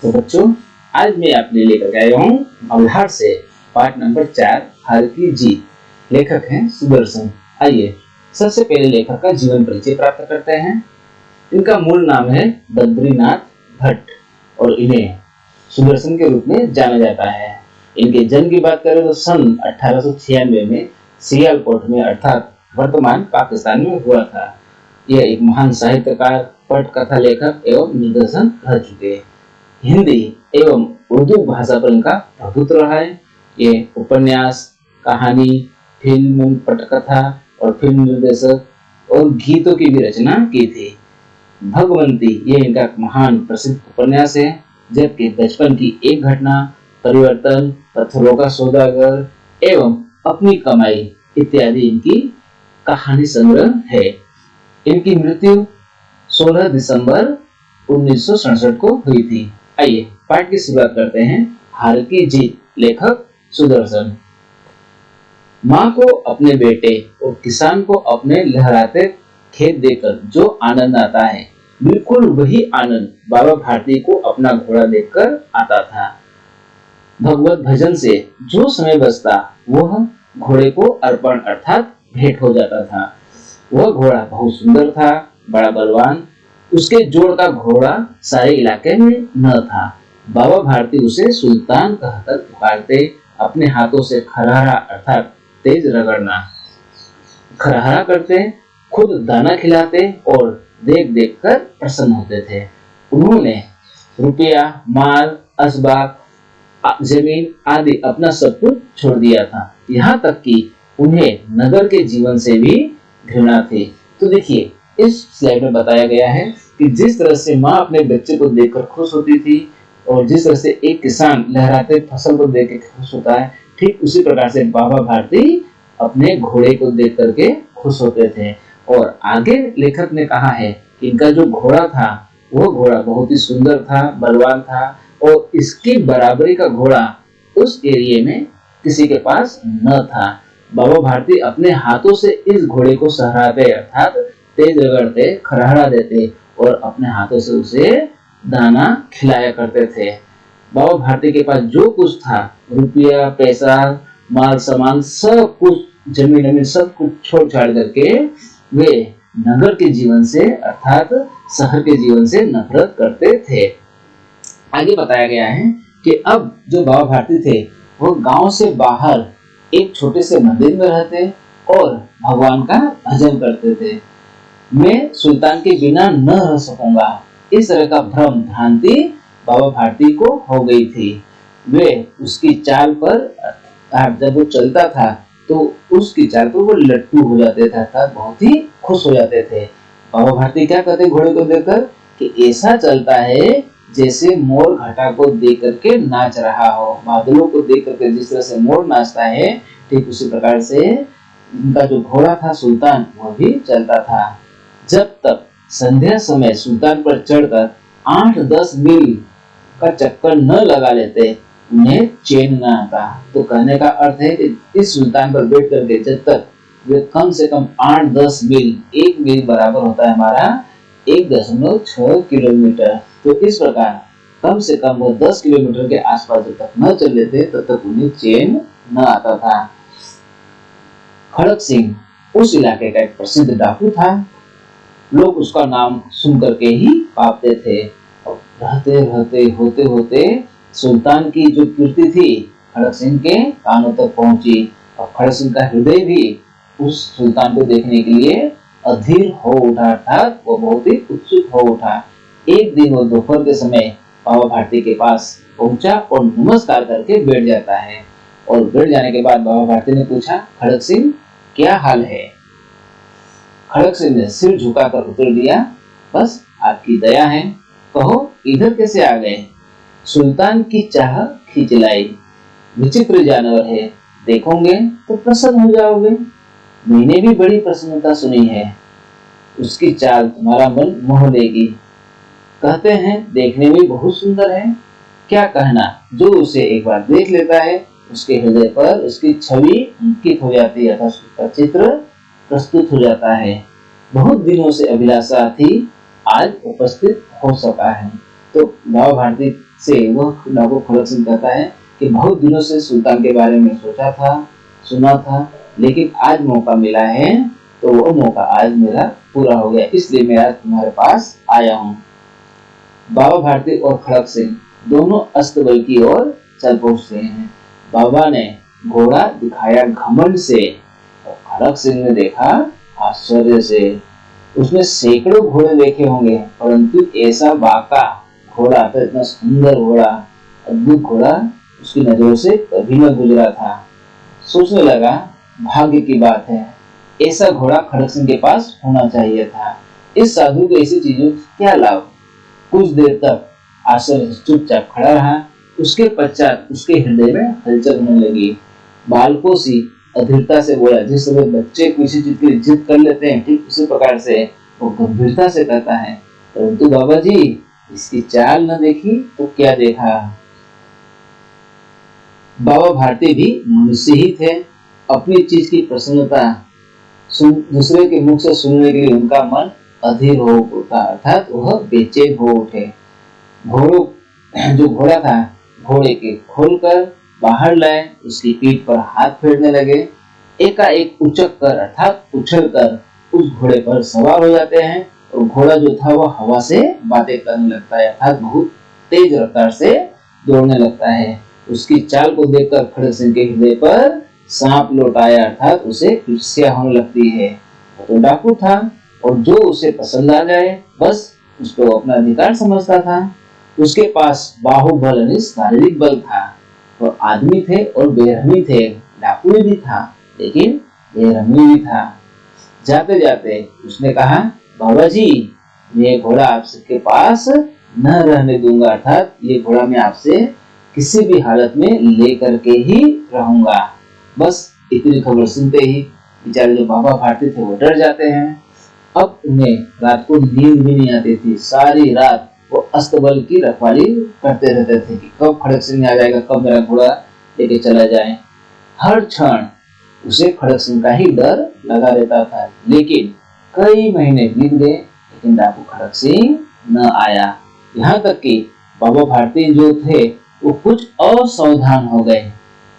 तो बच्चों, आज मैं आपने लेकर आया हूँ मल्हार से पाठ नंबर 4, हार की जीत। लेखक हैं सुदर्शन। आइए सबसे पहले लेखक का जीवन परिचय प्राप्त करते हैं। इनका मूल नाम है बद्रीनाथ भट्ट और इन्हें सुदर्शन के रूप में जाना जाता है। इनके जन्म की बात करें तो सन 1896 में सियालकोट में अर्थात वर्तमान पाकिस्तान में हुआ था। यह एक महान साहित्यकार, पटकथा लेखक एवं निर्देशक रह चुके हैं। हिंदी एवं उर्दू भाषा पर इनका प्रभुत्व रहा है। ये उपन्यास, कहानी, फिल्म, पटकथा और फिल्म निर्देशक और गीतों की भी रचना की थी। भगवंती ये इनका महान प्रसिद्ध उपन्यास है, जबकि बचपन की एक घटना, परिवर्तन, पत्थरों का सौदागर एवं अपनी कमाई इत्यादि इनकी कहानी संग्रह है। इनकी मृत्यु 16 दिसंबर 1967 को हुई थी। आइए पाठ की शुरुआत करते हैं। हार की जीत। लेखक सुदर्शन। माँ को अपने बेटे और किसान को अपने लहराते खेत देकर जो आनंद आता है, बिल्कुल वही आनंद बाबा भारती को अपना घोड़ा देखकर आता था। भगवत भजन से जो समय बचता वह घोड़े को अर्पण अर्थात भेंट हो जाता था। वह घोड़ा बहुत सुंदर था, बड़ा बलवान। उसके जोड़ का घोड़ा सारे इलाके में न था। बाबा भारती उसे सुल्तान कहकर पुकारते। अपने हाथों से खरहरा अर्थात तेज रगड़ना खरहरा करते, खुद दाना खिलाते और देख देख कर प्रसन्न होते थे। उन्होंने रुपया, माल, असबाब, जमीन आदि अपना सब कुछ छोड़ दिया था। यहाँ तक कि उन्हें नगर के जीवन से भी घृणा थी। तो देखिए, इस स्लाइड में बताया गया है कि जिस तरह से माँ अपने बच्चे को देखकर खुश होती थी और जिस तरह से एक किसान लहराते फसल को देख कर खुश होता है, ठीक उसी प्रकार से बाबा भारती अपने घोड़े को देख करके खुश होते थे। और आगे लेखक ने कहा है कि इनका जो घोड़ा था वो घोड़ा बहुत ही सुंदर था, बलवान था और इसकी बराबरी का घोड़ा उस एरिया में किसी के पास न था। बाबा भारती अपने हाथों से इस घोड़े को सहराते अर्थात तेज रगड़ते, खरहरा देते और अपने हाथों से उसे दाना खिलाया करते थे। बाबा भारती के पास जो कुछ था, रुपया, पैसा, माल सामान, सब कुछ, जमीन सब कुछ छोड़ छाड़ करके वे नगर के जीवन से अर्थात शहर के जीवन से नफरत करते थे। आगे बताया गया है कि अब जो बाबा भारती थे वो गांव से बाहर एक छोटे से मंदिर में रहते और भगवान का भजन करते थे। मैं सुल्तान के बिना न रह सकूंगा, इस तरह का भ्रम भ्रांति बाबा भारती को हो गई थी। वे उसकी चाल पर जब वो चलता था तो उसकी चाल पर वो लट्टू हो जाते थे अर्थात बहुत ही खुश हो जाते थे। बाबा भारती क्या कहते घोड़े को देखकर कि ऐसा चलता है जैसे मोर घटा को देख करके नाच रहा हो। बादलों को देख करके जिस तरह से मोर नाचता है, ठीक उसी प्रकार से इनका जो घोड़ा था सुल्तान वह भी चलता था। जब तक संध्या समय सुल्तान पर चढ़कर 8-10 मील का चक्कर न लगा लेते उन्हें चैन न आता। तो कहने का अर्थ है कि इस सुल्तान पर बैठ करके जब तक वे कम से कम 8-10 मील, 1 मील बराबर होता है हमारा 1.6 किलोमीटर, तो इस प्रकार कम से कम वो 10 किलोमीटर के आसपास जब तक न चल लेते तब तक उन्हें चैन न आता था। खड़क सिंह उस इलाके का एक प्रसिद्ध डाकू था। लोग उसका नाम सुन करके ही कांपते थे। रहते रहते होते होते सुल्तान की जो कीर्ति थी खड़क सिंह के कानों तक पहुंची और खड़क सिंह का हृदय भी उस सुल्तान को देखने के लिए अधीर हो उठा था। वो बहुत ही उत्सुक हो उठा। एक दिन वो दोपहर के समय बाबा भारती के पास पहुंचा और नमस्कार करके बैठ जाता है। और बैठ जाने के बाद बाबा भारती ने पूछा, खड़क सिंह क्या हाल है? खड़क सिंह ने सिर झुकाकर उत्तर दिया, बस आपकी दया है, कहो इधर कैसे आ गए? सुल्तान की चाह खींच लाई। विचित्र जानवर है, देखोगे तो प्रसन्न हो जाओगे। मैंने भी बड़ी प्रसन्नता सुनी है, उसकी चाल तुम्हारा मन मोह लेगी। कहते हैं देखने में बहुत सुंदर है। क्या कहना, जो उसे एक बार देख लेता है उसके हृदय पर उसकी छवि अंकित हो जाती है, उसका चित्र प्रस्तुत हो जाता है। बहुत दिनों से अभिलाषा थी, आज उपस्थित हो सका है। तो बाबा भारती से वह डाकू खड़क सिंह कहता है कि बहुत दिनों से सुल्तान के बारे में सोचा था, सुना था, लेकिन आज मौका मिला है, तो वो मौका आज मेरा पूरा हो गया, इसलिए मैं आज तुम्हारे पास आया हूँ। बाबा भारती और खड़क सिंह दोनों अस्तबल की ओर चल पहुंचते हैं। बाबा ने घोड़ा दिखाया घमंड से और खड़क सिंह ने देखा आश्चर्य से। उसने सैकड़ों घोड़े देखे होंगे, परंतु ऐसा बाका घोड़ा, तो इतना सुंदर घोड़ा, अद्भुत घोड़ा उसकी नजरों से कभी न गुजरा था। सोचने लगा, भाग्य की बात है, ऐसा घोड़ा खड़क सिंह के पास होना चाहिए था। इस साधु को ऐसी चीजों क्या लाभ। कुछ देर तक आश्चर्य से चुपचाप खड़ा रहा। उसके पश्चात उसके हृदय में हलचल होने लगी। बालकों सी अधीरता से बोला, जिस समय बच्चे किसी चीज की जिद कर लेते हैं, ठीक उसी प्रकार से वो गंभीरता से कहता है, परंतु बाबा जी, इसकी चाल न देखी तो क्या देखा। बाबा भारती भी मनुष्य ही थे। अपनी चीज की प्रसन्नता दूसरे के मुख से सुनने के लिए उनका मन अधीर हो उठा, अर्थात वह बेचैन हो उठे। जो घोड़ा था, घोड़े के खोलकर बाहर लाए, उसकी पीठ पर हाथ फेरने लगे। एकाएक उचक कर अर्थात उछल कर उस घोड़े पर सवार हो जाते हैं और घोड़ा जो था वह हवा से बातें करने लगता है, अर्थात बहुत तेज रफ्तार से दौड़ने लगता है। उसकी चाल को देखकर खड़क सिंह के हृदय पर सांप लौट आया, अर्थात उसे ईर्ष्या होने लगती है। वो तो डाकू था और जो उसे पसंद आ जाए बस उसको अपना अधिकार समझता था। उसके पास बाहुबल यानी शारीरिक बल था और आदमी थे और बेरहमी थे। डाकू भी था लेकिन बेरहमी भी था। जाते जाते उसने कहा, बाबा जी, ये घोड़ा आपके पास न रहने दूंगा, अर्थात ये घोड़ा मैं आपसे किसी भी हालत में लेकर के ही रहूंगा। बस इतनी खबर सुनते ही बेचारे जो बाबा भारती थे वो डर जाते हैं। अब उन्हें रात को नींद भी नहीं आती थी। सारी रात वो अस्तबल की रखवाली करते रहते थे कि कब खड़क सिंह आ जाएगा, कब मेरा घोड़ा लेके चला जाए। हर क्षण उसे खड़क सिंह का ही डर लगा रहता था। लेकिन कई महीने बीत गए, लेकिन डाकू खड़क सिंह न आया। यहाँ तक कि बाबा भारती जो थे वो कुछ असावधान हो गए।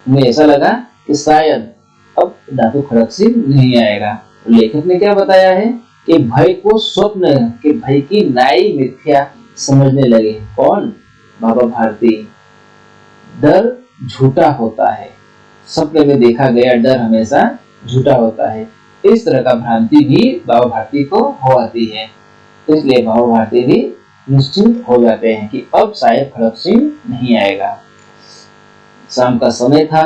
उन्हें ऐसा लगा कि शायद अब डाकू खड़क सिंह नहीं आएगा। लेखक ने क्या बताया है कि भय को स्वप्न के भय की नाई मिथ्या समझने लगे। कौन? बाबा भारती। डर झूठा होता है, सपने में देखा गया डर हमेशा झूठा होता है। इस तरह का भ्रांति भी बाबा भारती को हो आती है। इसलिए बाबा भारती भी निश्चिंत हो जाते हैं कि अब शायद खड़क सिंह नहीं आएगा। शाम का समय था।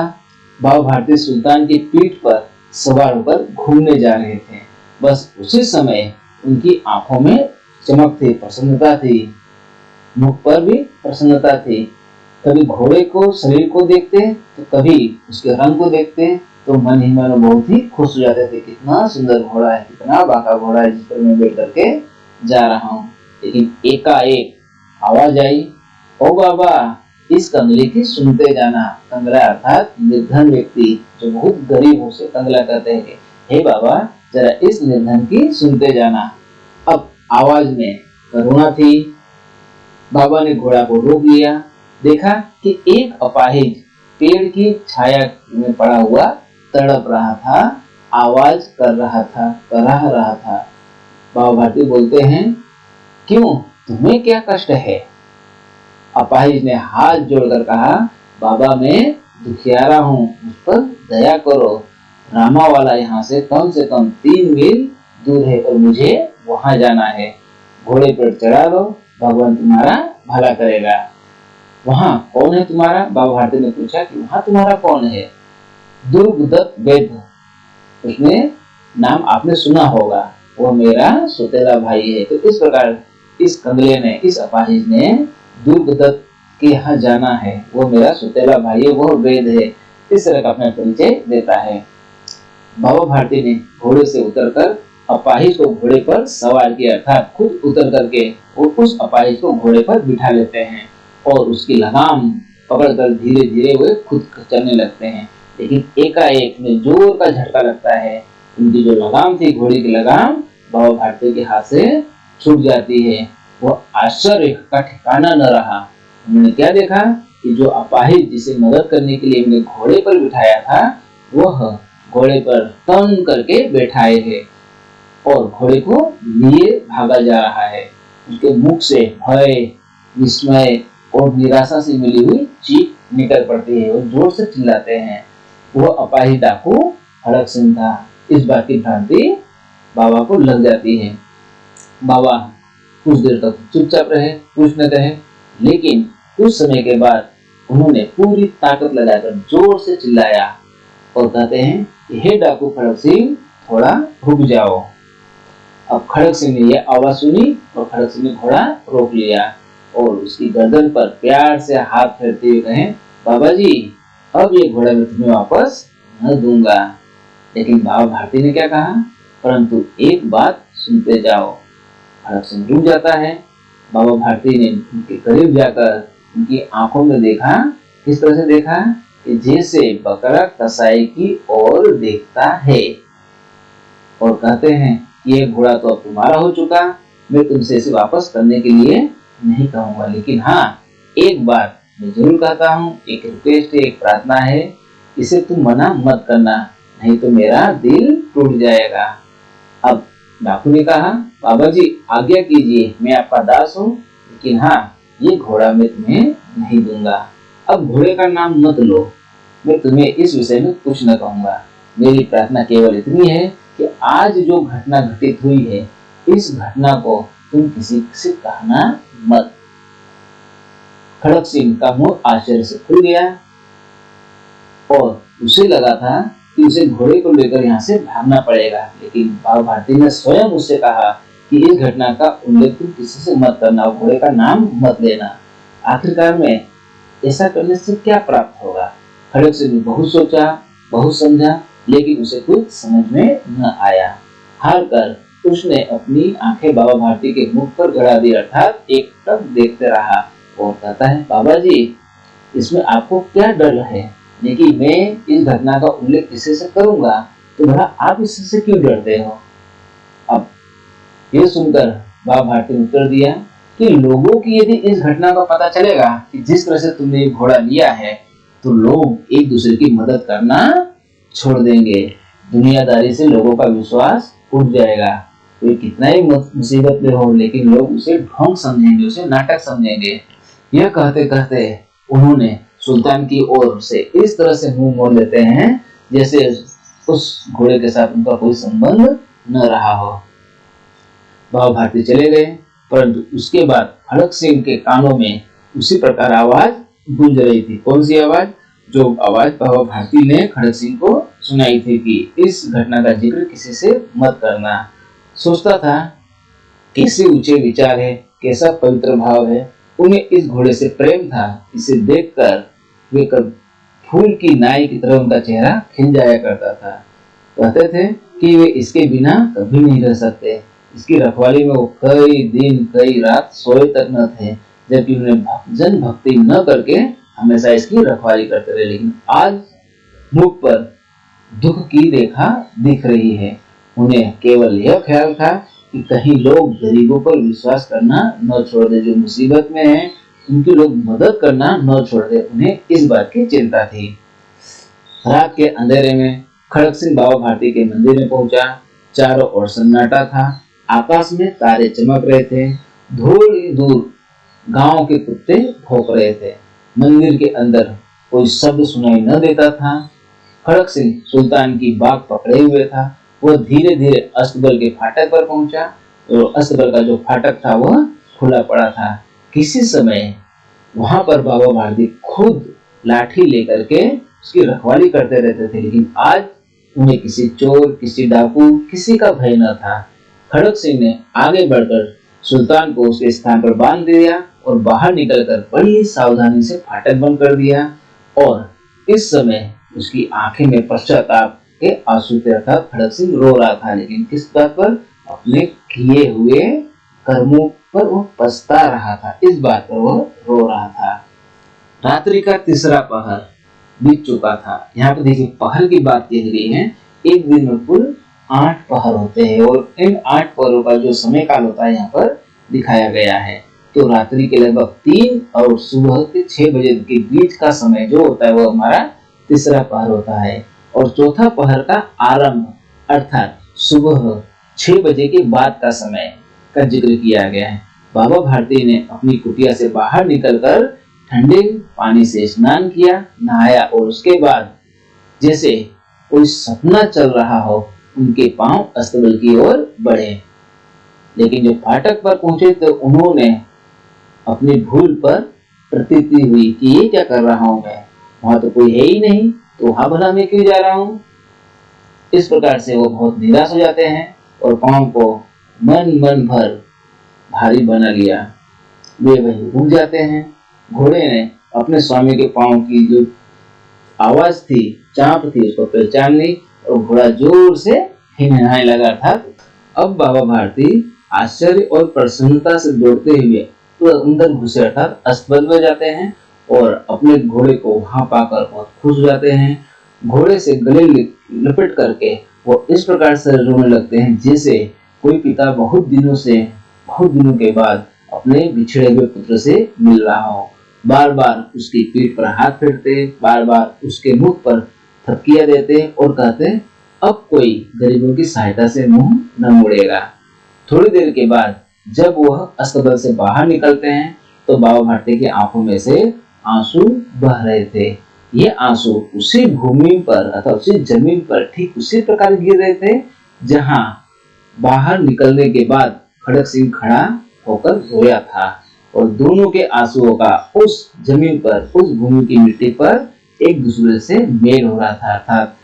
बाबा भारती सुल्तान की पीठ पर सवार होकर घूमने जा रहे थे। बस उसी समय उनकी आंखों में चमक थी, प्रसन्नता थी, मुख पर भी प्रसन्नता थी। कभी घोड़े को, शरीर को देखते तो कभी उसके रंग को देखते तो मन ही मन बहुत ही खुश हो जाते थे। कितना सुंदर घोड़ा है, कितना बाका घोड़ा है जिस पर मैं बैठ करके जा रहा हूँ। लेकिन एकाएक आवाज आई, ओ बाबा, इस कंगले की सुनते जाना। कंगला अर्थात निर्धन व्यक्ति जो बहुत गरीब हो से कंगला कहते हैं। हे बाबा, जरा इस निर्धन की सुनते जाना। अब आवाज में करुणा थी। बाबा ने घोड़ा को रोक लिया। देखा कि एक अपाहिज पेड़ की छाया में पड़ा हुआ तड़प रहा था, आवाज कर रहा था, कराह रहा था। बाबा भारती बोलते हैं, क्यों, तुम्हें क्या कष्ट है? अपाहिज ने हाथ जोड़कर कहा, बाबा, मैं दुखियारा हूँ, मुझ पर दया करो। रामा वाला यहाँ से कम 3 मील दूर है और मुझे वहां जाना है। घोड़े पर चढ़ा लो, भगवान तुम्हारा भला करेगा। वहां कौन है तुम्हारा? बाबा भारती ने पूछा कि वहां तुम्हारा कौन है? दुर्गदत्त वैद्य, उसने नाम आपने सुना होगा, वो मेरा सौतेला भाई है। तो इस प्रकार इस कंगले ने, इस अपाहिज ने दुर्गदत्त के यहाँ जाना है, वो मेरा सौतेला भाई है, वो वैद्य है। इस तरह का अपना परिचय देता है। बाबा भारती ने घोड़े से उतरकर अपाहिज को घोड़े पर सवार किया, अर्थात खुद उतर करके वो उस अपाहिज को घोड़े पर बिठा लेते हैं और उसकी लगाम पकड़कर धीरे धीरे वे खुद चलने लगते हैं। लेकिन एकाएक में जोर का झटका लगता है। उनकी जो लगाम थी, घोड़े की लगाम, बाबा भारती के हाथ से छूट जाती है। वो आश्चर्य का ठिकाना न रहा। उन्होंने क्या देखा कि जो अपाहिज जिसे मदद करने के लिए उन्हें घोड़े पर बिठाया था वह घोड़े पर तन करके बैठाए है और घोड़े को लिए भागा जा रहा है। उसके मुख से भय, विस्मय और निराशा से मिली हुई चीख निकल पड़ती है और जोर से चिल्लाते हैं। वह अपाहिज डाकू खड़क सिंह था। इस बात की भ्रांति बाबा को लग जाती है। बाबा कुछ देर तक चुपचाप रहे, कुछ न कहे, लेकिन कुछ समय के बाद उन्होंने पूरी ताकत लगाकर जोर से चिल्लाया और कहते हैं कि हे डाकू खड़क सिंह, थोड़ा रुक जाओ। अब खड़क सिंह ने यह आवाज सुनी और खड़क सिंह ने घोड़ा रोक लिया और उसकी गर्दन पर प्यार से हाथ फेरते हुए कहे, बाबा जी, अब ये घोड़ा मैं तुम्हें वापस न दूंगा। लेकिन बाबा भारती ने क्या कहा, परंतु एक बात सुनते जाओ। खड़क सिंह रुक जाता है। बाबा भारती ने उनके करीब जाकर उनकी आंखों में देखा। किस तरह से देखा कि जैसे बकरा कसाई की ओर देखता है और कहते हैं, ये घोड़ा तो अब तुम्हारा हो चुका, मैं तुमसे इसे वापस करने के लिए नहीं कहूंगा, लेकिन हाँ, एक बात मैं जरूर कहता हूँ, एक रिक्वेस्ट है, एक प्रार्थना है, इसे तुम मना मत करना, नहीं तो मेरा दिल टूट जाएगा। अब डाकू ने कहा, बाबा जी आज्ञा कीजिए, मैं आपका दास हूँ, लेकिन हाँ, ये घोड़ा मैं तुम्हें नहीं दूंगा। अब घोड़े का नाम मत लो, मैं तुम्हें इस विषय में कुछ न कहूंगा। मेरी प्रार्थना केवल इतनी है कि आज जो घटना घटित हुई है, इस घटना को तुम किसी से कहना मत। खड़क सिंह का मुंह आश्चर्य से खुल गया और उसे लगा था कि उसे घोड़े को लेकर यहाँ से भागना पड़ेगा, लेकिन बाबा भारती ने स्वयं उससे कहा कि इस घटना का उल्लेख तुम किसी से मत करना, घोड़े का नाम मत लेना। आखिरकार में ऐसा करने से क्या प्राप्त होगा? खड़क सिंह ने बहुत सोचा, बहुत समझा, लेकिन उसे कुछ समझ में न आया। हार कर उसने अपनी आंखें बाबा भारती के मुख पर गड़ा दी, अर्थात एक टक देखते रहा और कहता है, बाबा जी, इसमें आपको क्या डर है? लेकिन मैं इस घटना का उल्लेख किसी से करूंगा तो भला आप इससे क्यों डरते हो? अब ये सुनकर बाबा भारती ने उत्तर दिया कि लोगों की यदि इस घटना का पता चलेगा कि जिस तरह से तुमने ये घोड़ा लिया है, तो लोग एक दूसरे की मदद करना छोड़ देंगे। दुनियादारी से लोगों का विश्वास उठ जाएगा। कोई कितना ही मुसीबत में हो, लेकिन लोग उसे ढोंग समझेंगे, उसे नाटक समझेंगे। यह कहते कहते उन्होंने सुल्तान की ओर से इस तरह से मुंह मोड़ लेते हैं जैसे उस घोड़े के साथ उनका कोई संबंध न रहा हो। बाबा भारती चले गए, परंतु उसके बाद खड़क सिंह के कानों में उसी प्रकार आवाज गूंज रही थी। कौन सी आवाज? जो आवाज बाबा भारती ने खड़क सिंह को सुनाई थी कि इस घटना का जिक्र किसी से मत करना। सोचता था कैसे ऊंचे विचार है, कैसा पवित्र भाव है। उन्हें इस घोड़े से प्रेम था। इसे देखकर वे फूल की नाई की तरह उनका चेहरा खिल जाया करता था। कहते थे कि वे इसके बिना कभी नहीं रह सकते। इसकी रखवाली में वो कई दिन कई रात सोए तक न थे, जबकि उन्हें भजन भक्ति न करके हमेशा इसकी रखवाली करते रहे। लेकिन आज मुख पर दुख की रेखा दिख रही है। उन्हें केवल यह ख्याल था कि कहीं लोग गरीबों पर विश्वास करना न छोड़ दे, जो मुसीबत में है उनकी लोग मदद करना न छोड़ दे। उन्हें इस बात की चिंता थी। रात के अंधेरे में खड़क सिंह बाबा भारती के मंदिर में पहुंचा। चारों ओर सन्नाटा था। आकाश में तारे चमक रहे थे। थोड़ी दूर गांव के कुत्ते भौंक रहे थे। मंदिर के अंदर कोई शब्द सुनाई न देता था। खड़क सिंह सुल्तान की बाग पकड़े हुए था। वह धीरे धीरे अस्तबल के फाटक पर पहुंचा और अस्तबल का जो फाटक था वह खुला पड़ा था। किसी समय वहां पर बाबा भारती खुद लाठी लेकर के उसकी रखवाली करते रहते थे, लेकिन आज उन्हें किसी चोर, किसी डाकू, किसी का भय न था। खड़क सिंह ने आगे बढ़कर सुल्तान को उसके स्थान पर बांध दिया और बाहर निकलकर बड़ी सावधानी से फाटक बंद कर दिया। और इस समय उसकी आंखें में पश्चाताप के आंसू थे, अर्थात खड़क सिंह रो रहा था। लेकिन किस बात पर? अपने किए हुए कर्मों पर वो पछता रहा था, इस बात पर वो रो रहा था। रात्रि का तीसरा पहर बीत चुका था। यहाँ पर देखिए पहर की बात कही गई है। एक दिन में कुल 8 पहर होते हैं और इन 8 पहरों का जो समय काल होता है यहाँ पर दिखाया गया है। तो रात्रि के लगभग 3 और सुबह के 6 बजे के बीच का समय जो होता है वो हमारा तीसरा पहर होता है। और चौथा पहर का आरंभ अर्थात सुबह 6 बजे के बाद का समय का जिक्र किया गया है। बाबा भारती ने अपनी कुटिया से बाहर निकलकर ठंडे पानी से स्नान किया, नहाया और उसके बाद जैसे कोई सपना चल रहा हो उनके पांव अस्तबल की ओर बढ़े। लेकिन जब फाटक पर पहुंचे तो उन्होंने अपनी भूल पर प्रतीति हुई कि ये क्या कर रहा हूं मैं, वहां तो कोई है ही नहीं, तो वहां भला मैं क्यों जा रहा हूं। इस प्रकार से वो बहुत निराश हो जाते हैं और पांव को मन भर भारी बना लिया। वे वहीं रुक जाते हैं। घोड़े ने अपने स्वामी के पांव की जो आवाज थी, चांप थी, उसको पहचान ली और घोड़ा जोर से हिनहाने लगा था। अब बाबा भारती आश्चर्य और प्रसन्नता से दौड़ते हुए तो अंदर घुसे अर्थात अस्तबल में जाते हैं और अपने घोड़े को वहां पाकर बहुत खुश हो जाते हैं। घोड़े से गले लपेट करके वो इस प्रकार से रोने लगते हैं जैसे कोई पिता बहुत दिनों के बाद अपने बिछड़े हुए पुत्र से मिल रहा हो। बार बार उसकी पीठ पर हाथ फेरते, बार बार उसके मुख पर थपकियां देते और कहते अब कोई गरीबों की सहायता से मुंह न मोड़ेगा। थोड़ी देर के बाद जब वह अस्तबल से बाहर निकलते हैं तो बाबा भारती की आंखों में से आंसू बह रहे थे। ये आंसू उसी भूमि पर अथवा उसी जमीन पर ठीक उसी प्रकार गिर रहे थे जहां बाहर निकलने के बाद खड़क सिंह खड़ा होकर रोया था। और दोनों के आंसुओं का उस जमीन पर, उस भूमि की मिट्टी पर एक दूसरे से मेल हो रहा था, अर्थात